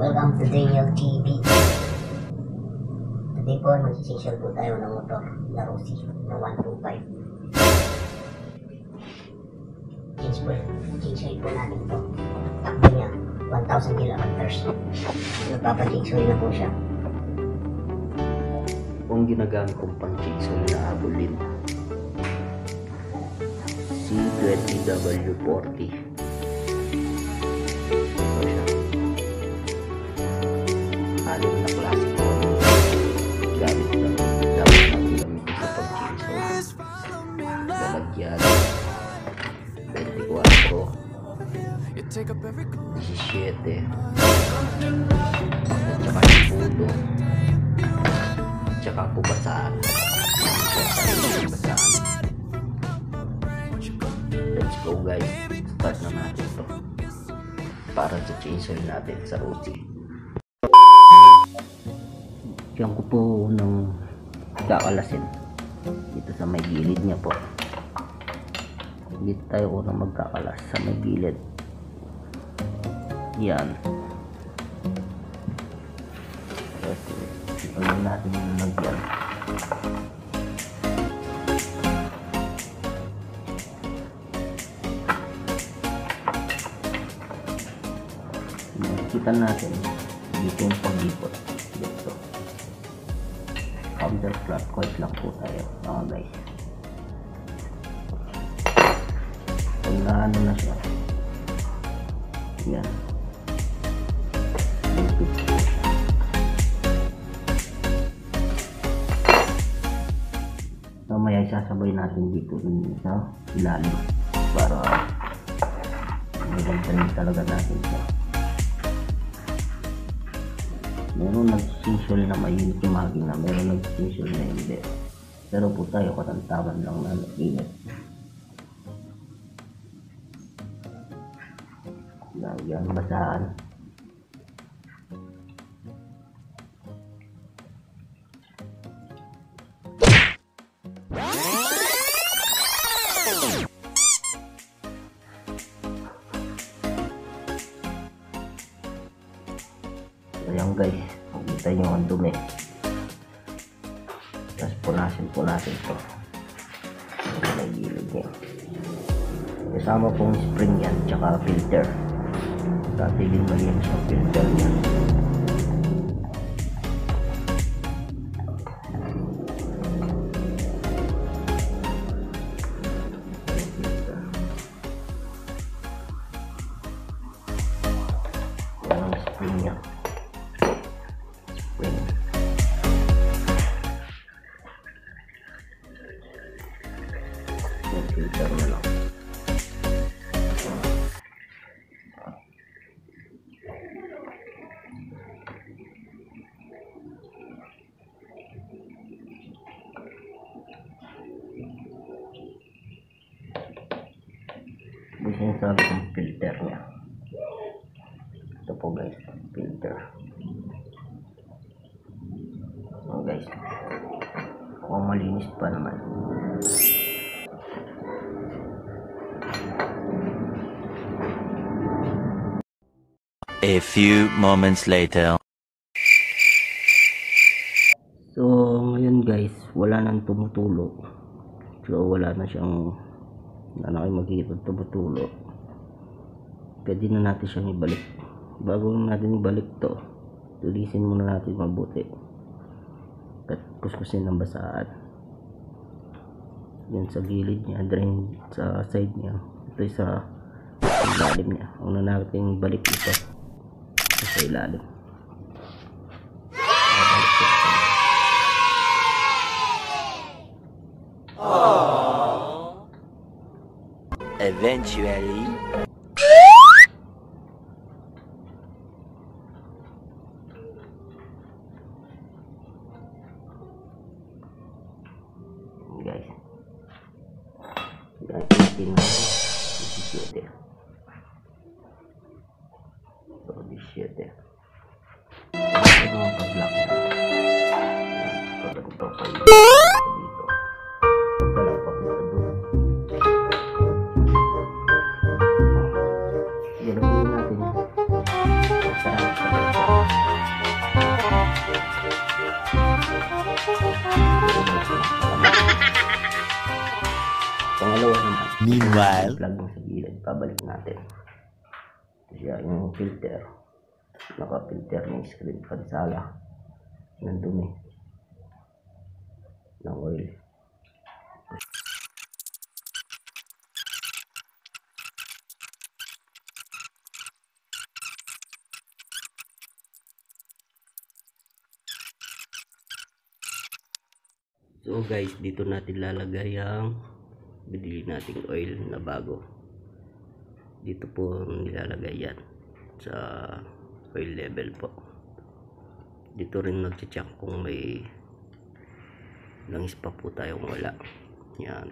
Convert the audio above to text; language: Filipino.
Welcome to Daniel TV. Today po, mag-session po tayo ng motor na Rossi na 125. Change oil po natin ito. Takbo niya, 1,000 kilometers. Nagpapa-change oil na po siya. Kung ginagamit kong pang-change oil na Abolin C20W40. Anim na klase po gamit lang dapat natin gamitin sa pag-change oil. Lalagyan 24, 17 at saka pudo at saka po basaan. Let's go guys, start na natin ito para sa change oil natin sa Rossi. Diyan ko po nang kakalasin dito sa may gilid niya po. Dito tayo unang magkakalas sa may gilid. Yan. Ano natin yung lagyan. Makikita natin dito yung pag-ipot. Dito. Counter clockwise lang po tayo mga guys. Pag naano na siya, yan, mamaya isasabay natin dito sa ilalim para magandang talaga natin siya. Meron nag-sinsul na mainit yung makina, meron nag-sinsul na hindi. Pero po tayo katantaban lang na nag-init. Lagyan basaan. Ayan guys, makikita nyo ang dumi. Tapos punasin ito. May gilid niya. Kasama pong spring yan, tsaka filter. Tatilin malinis ang filter niya. Yan ang spring niya. Filter na lang. Ito yung sabi kong filter niya. Ito po guys, filter. So guys, kung malinis pa naman. A few moments later. So ngayon guys, wala nang tumutulo. So wala na siyang makikita tumutulo. Pwede na natin siyang ibalik. Bago natin ibalik to, tulisin muna natin mabuti at kuskusin ng basaan. Yan sa gilid niya, drain sa side niya, ito sa ilalim niya. Una natin ibalik ito sa ilalim. Eventually. Guys, natin 17. So 17. Ito mga pag-lock na. Ito pa dito. Pagkalak pa po ito doon. Ganun natin. Sarap sa while. Plug mo sa gilid, pabalik natin. Ito siya yung filter. Naka-filter ng screen kansala ng dumi ng oil. So guys, dito natin lalagay ang binili nating oil na bago. Dito po nilalagay yan sa oil level po. Dito rin nag-check kung may langis pa po tayong wala. Yan.